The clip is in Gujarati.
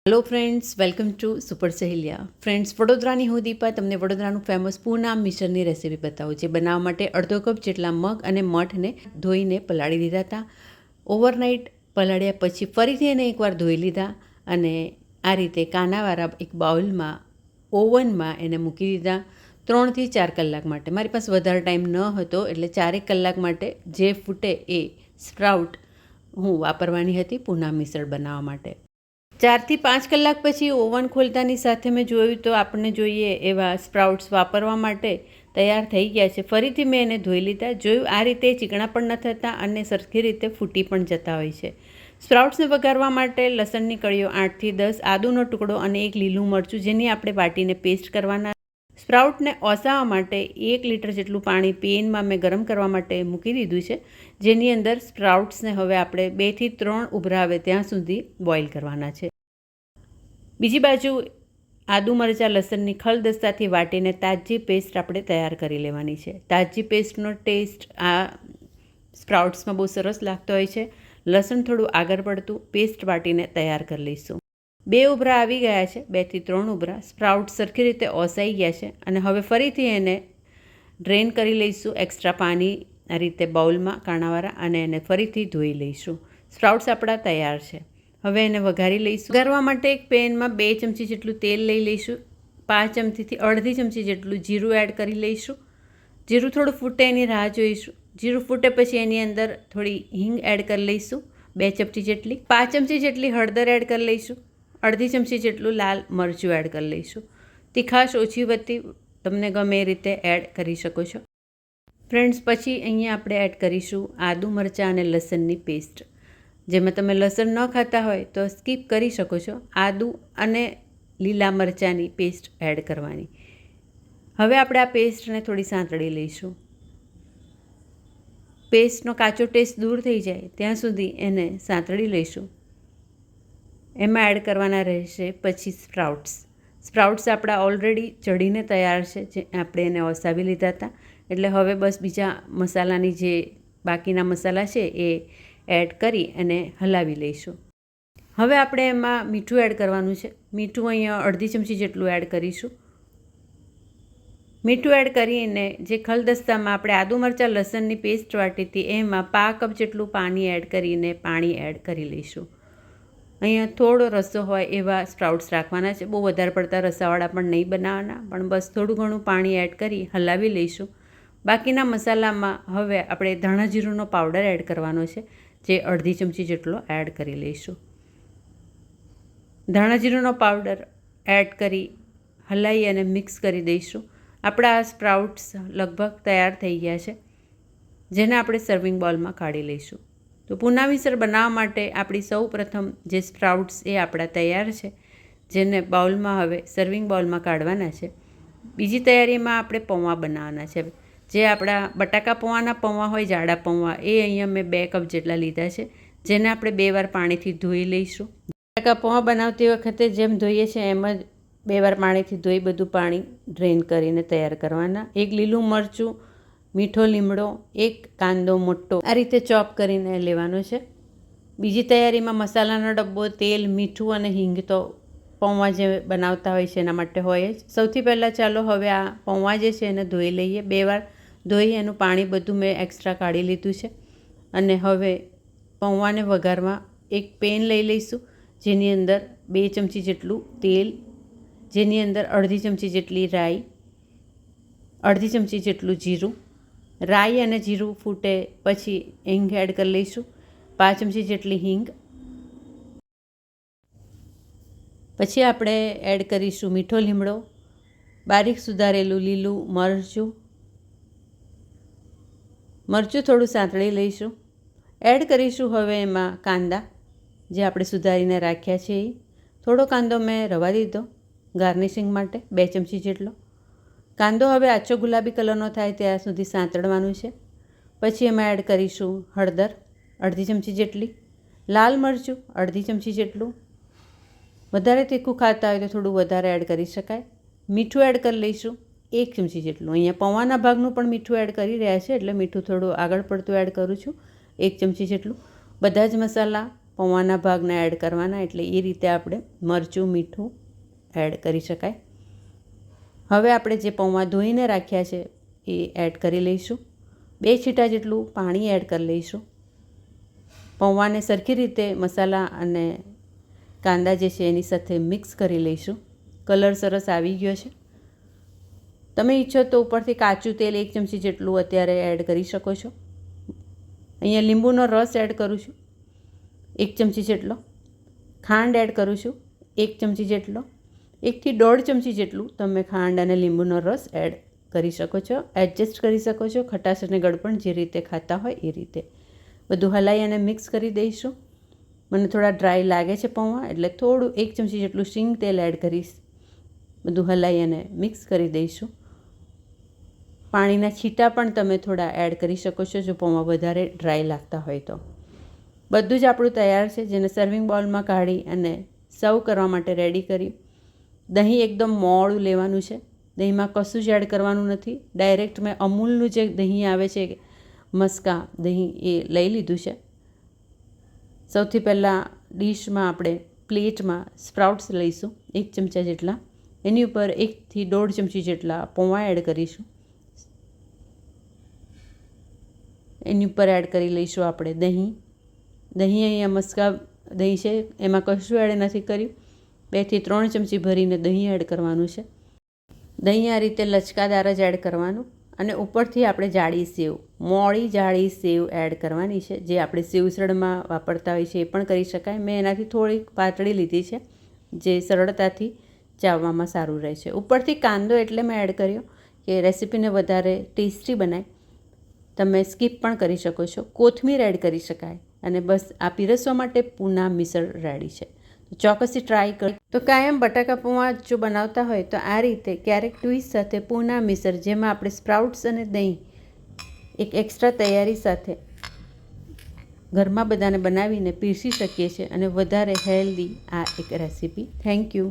Hello friends, welcome to super સહેલિયા. Friends, વડોદરાની હું દીપા તમને વડોદરાનું ફેમસ પૂના મિસળની રેસીપી બતાવું. જે બનાવવા માટે અડધો કપ જેટલા મગ અને મઠને ધોઈને પલાળી દીધા હતા. ઓવરનાઇટ પલાળ્યા પછી ફરીથી એને એકવાર ધોઈ લીધા અને આ રીતે કાનાવાળા એક બાઉલમાં ઓવનમાં એને મૂકી દીધા 3 થી 4 કલાક માટે. મારી પાસે વધારે ટાઈમ ન હતો એટલે 4 કલાક માટે જે ફૂટે એ સ્પ્રાઉટ હું વાપરવાની હતી પૂના મિસળ બનાવવા માટે. 4 થી 5 કલાક પછી ઓવન ખોલતાની સાથે મેં જોયું તો આપણને જોઈએ એવા સ્પ્રાઉટ્સ વાપરવા માટે તૈયાર થઈ ગયા છે. ફરીથી મેં એને ધોઈ લીધા. જોયું આ રીતે ચીકણા પણ ન થતા અને સરખી રીતે ફૂટી પણ જતા હોય છે. સ્પ્રાઉટ્સને વઘારવા માટે લસણની કળીઓ 8 થી 10, આદુનો ટુકડો અને એક લીલું મરચું જેની આપણે વાટીને પેસ્ટ કરવાના. સ્પ્રાઉટને ઓસાવવા માટે 1 લીટર જેટલું પાણી પેનમાં મેં ગરમ કરવા માટે મૂકી દીધું છે, જેની અંદર સ્પ્રાઉટ્સને હવે આપણે 2 થી 3 ઉભરા આવે ત્યાં સુધી બોઇલ કરવાના છે. બીજી બાજુ આદુ મરચાં લસણની ખલદસ્તાથી વાટીને તાજી પેસ્ટ આપણે તૈયાર કરી લેવાની છે. તાજી પેસ્ટનો ટેસ્ટ આ સ્પ્રાઉટ્સમાં બહુ સરસ લાગતો હોય છે. લસણ થોડું આગળ પડતું પેસ્ટ વાટીને તૈયાર કરી લઈશું. 2 ઉભરા આવી ગયા છે, 2 થી 3 ઉભરા. સ્પ્રાઉટ સરખી રીતે ઓસાઈ ગયા છે અને હવે ફરીથી એને ડ્રેન કરી લઈશું એક્સ્ટ્રા પાણી આ રીતે બાઉલમાં કાણાવાળા અને એને ફરીથી ધોઈ લઈશું. સ્પ્રાઉટ્સ આપણા તૈયાર છે. હવે એને વઘારી લઈશું. વઘારવા માટે એક પેનમાં 2 ચમચી જેટલું તેલ લઈ લઈશું. 5 ચમચીથી અડધી ચમચી જેટલું જીરું એડ કરી લઈશું. જીરું થોડું ફૂટે એની રાહ જોઈશું. જીરું ફૂટે પછી એની અંદર થોડી હિંગ એડ કરી લઈશું, 2 ચમચી જેટલી. 5 ચમચી જેટલી હળદર એડ કરી લઈશું. અડધી ચમચી જેટલું લાલ મરચું એડ કરી લઈશું. તીખાશ ઓછી વધતી તમને ગમે એ રીતે એડ કરી શકો છો. ફ્રેન્ડ્સ, પછી અહીંયા આપણે એડ કરીશું આદુ મરચાં અને લસણની પેસ્ટ. જેમાં તમે લસણ ન ખાતા હોય તો સ્કીપ કરી શકો છો. આદુ અને લીલા મરચાંની પેસ્ટ એડ કરવાની. હવે આપણે આ પેસ્ટને થોડી સાંતળી લઈશું. પેસ્ટનો કાચો ટેસ્ટ દૂર થઈ જાય ત્યાં સુધી એને સાંતળી લઈશું. એમાં એડ કરવાના રહેશે પછી સ્પ્રાઉટ્સ આપણા ઓલરેડી ચડીને તૈયાર છે, જે આપણે એને ઓસાવી લીધા હતા. એટલે હવે બસ બીજા મસાલાની જે બાકીના મસાલા છે એ એડ કરી અને હલાવી લઈશું. હવે આપણે એમાં મીઠું એડ કરવાનું છે. મીઠું અહીંયા અડધી ચમચી જેટલું એડ કરીશું. મીઠું એડ કરીને જે ખલદસ્તામાં આપણે આદુ મરચાં લસણની પેસ્ટ વાટી હતી એમાં 1/2 કપ જેટલું પાણી એડ કરીને પાણી એડ કરી લઈશું. અહીંયા થોડો રસો હોય એવા સ્પ્રાઉટ્સ રાખવાના છે. બહુ વધારે પડતા રસાવાળા પણ નહીં બનાવવાના, પણ બસ થોડું ઘણું પાણી એડ કરી હલાવી લઈશું. બાકીના મસાલામાં હવે આપણે ધાણા જીરુંનો પાવડર એડ કરવાનો છે, જે અડધી ચમચી જેટલો એડ કરી લઈશું. ધાણા જીરુંનો પાવડર એડ કરી હલાવી અને મિક્સ કરી દઈશું. આપણા આ સ્પ્રાઉટ્સ લગભગ તૈયાર થઈ ગયા છે, જેને આપણે સર્વિંગ બોલમાં કાઢી લઈશું. તો પૂના મિસળ બનાવવા માટે આપણી સૌ પ્રથમ જે સ્પ્રાઉટ્સ એ આપણા તૈયાર છે, જેને બાઉલમાં હવે સર્વિંગ બાઉલમાં કાઢવાના છે. બીજી તૈયારીમાં આપણે પૌવા બનાવવાના છે. જે આપણા બટાકા પૌવાના પૌવા હોય, જાડા પૌવા, એ અહીંયા મેં 2 કપ જેટલા લીધા છે, જેને આપણે 2 વાર પાણીથી ધોઈ લઈશું. બટાકા પૌવા બનાવતી વખતે જેમ ધોઈએ છીએ એમ જ 2 વાર પાણીથી ધોઈ બધું પાણી ડ્રેન કરીને તૈયાર કરવાના. 1 લીલું મરચું, મીઠો લીમડો, 1 કાંદો મોટો આ રીતે ચોપ કરીને લેવાનો છે. બીજી તૈયારીમાં મસાલાનો ડબ્બો, તેલ, મીઠું અને હિંગ તો પૌવા જે બનાવતા હોય છે એના માટે હોય જ. સૌથી પહેલાં ચાલો હવે આ પૌવા જે છે એને ધોઈ લઈએ. 2 વાર ધોઈ એનું પાણી બધું મેં એક્સ્ટ્રા કાઢી લીધું છે. અને હવે પૌવાને વઘારવા એક પેન લઈ લઈશું, જેની અંદર 2 ચમચી જેટલું તેલ, જેની અંદર અડધી ચમચી જેટલી રાઈ, અડધી ચમચી જેટલું જીરું. રાઈ અને જીરું ફૂટે પછી હિંગ એડ કરી લઈશું, 5 ચમચી જેટલી હિંગ. પછી આપણે એડ કરીશું મીઠો લીમડો, બારીક સુધારેલું લીલું મરચું થોડું સાંતળી લઈશું. એડ કરીશું હવે એમાં કાંદા જે આપણે સુધારીને રાખ્યા છે એ. થોડો કાંદો મેં રવા દીધો ગાર્નિશિંગ માટે, 2 ચમચી જેટલો. કાંદો હવે આછો ગુલાબી કલરનો થાય ત્યાં સુધી સાંતળવાનું છે. પછી એમાં એડ કરીશું હળદર, અડધી ચમચી જેટલી. લાલ મરચું, અડધી ચમચી જેટલું. વધારે તીખું ખાતા હોય તો થોડું વધારે એડ કરી શકાય. મીઠું એડ કરી લઈશું 1 ચમચી જેટલું. અહીંયા પૌવાના ભાગનું પણ મીઠું એડ કરી રહ્યા છે એટલે મીઠું થોડું આગળ પડતું એડ કરું છું, 1 ચમચી જેટલું. બધા જ મસાલા પૌવાના ભાગને એડ કરવાના, એટલે એ રીતે આપણે મરચું મીઠું એડ કરી શકાય. હવે આપણે જે પૌવા ધોઈને રાખ્યા છે એ એડ કરી લઈશું. 2 છીંટા જેટલું પાણી એડ કરી લઈશું. પૌવાને સરખી રીતે મસાલા અને કાંદા જે છે એની સાથે મિક્સ કરી લઈશું. કલર સરસ આવી ગયો છે. તમે ઈચ્છો તો ઉપરથી કાચું તેલ 1 ચમચી જેટલું અત્યારે એડ કરી શકો છો. અહીંયા લીંબુનો રસ એડ કરું છું 1 ચમચી જેટલો. ખાંડ એડ કરું છું 1 ચમચી જેટલો. 1 થી 1.5 ચમચી જેટલું તમે ખાંડ અને લીંબુનો રસ એડ કરી શકો છો. એડજસ્ટ કરી શકો છો ખટાશ અને ગળપણ જે રીતે ખાતા હોય એ રીતે. બધું હલાવી અને મિક્સ કરી દઈશું. મને થોડા ડ્રાય લાગે છે પૌવા, એટલે થોડું 1 ચમચી જેટલું શીંગ તેલ એડ કરીશ. બધું હલાવી અને મિક્સ કરી દઈશું. પાણીના છીટા પણ તમે થોડા એડ કરી શકો છો જો પૌવા વધારે ડ્રાય લાગતા હોય તો. બધું જ આપણું તૈયાર છે, જેને સર્વિંગ બાઉલમાં કાઢી અને સર્વ કરવા માટે રેડી કરી. દહીં એકદમ મોડું લેવાનું છે. દહીંમાં કશું જ એડ કરવાનું નથી. ડાયરેક્ટ મેં અમૂલનું જે દહીં આવે છે મસ્કા દહીં એ લઈ લીધું છે. સૌથી પહેલાં ડીશમાં આપણે પ્લેટમાં સ્પ્રાઉટ્સ લઈશું 1 ચમચા જેટલા. એની ઉપર 1 થી 1.5 ચમચી જેટલા પૌવા એડ કરીશું. એની ઉપર એડ કરી લઈશું આપણે દહીં. દહીં અહીંયા મસ્કા દહીં છે, એમાં કશું એડ નથી કર્યું. 2 થી 3 ચમચી ભરીને દહીં એડ કરવાનું છે. દહીં આ રીતે લચકાદાર જ એડ કરવાનું. અને ઉપરથી આપણે જાડી સેવ, મોળી જાડી સેવ એડ કરવાની છે, જે આપણે સેવ ઉસળમાં વાપરતા હોય છે એ પણ કરી શકાય. મેં એનાથી થોડીક પાતળી લીધી છે, જે સરળતાથી ચાવવામાં સારું રહે છે. ઉપરથી કાંદો એટલે મેં એડ કર્યો કે રેસીપીને વધારે ટેસ્ટી બનાય. તમે સ્કીપ પણ કરી શકો છો. કોથમીર એડ કરી શકાય. અને બસ આ પીરસવા માટે પૂના મિસળ રેડી છે. તો ચોક્કસથી ટ્રાય કરો. તો કાયમ બટાકા પૌવા જો બનાવતા હોય તો આ રીતે ક્યારેક ટ્વિસ્ટ સાથે પૂના મિસળ, જેમાં આપણે સ્પ્રાઉટ્સ અને દહીં એક એક્સ્ટ્રા તૈયારી સાથે ઘરમાં બધાને બનાવીને પીરસી શકીએ છીએ, અને વધારે હેલ્ધી આ એક રેસીપી. Thank you.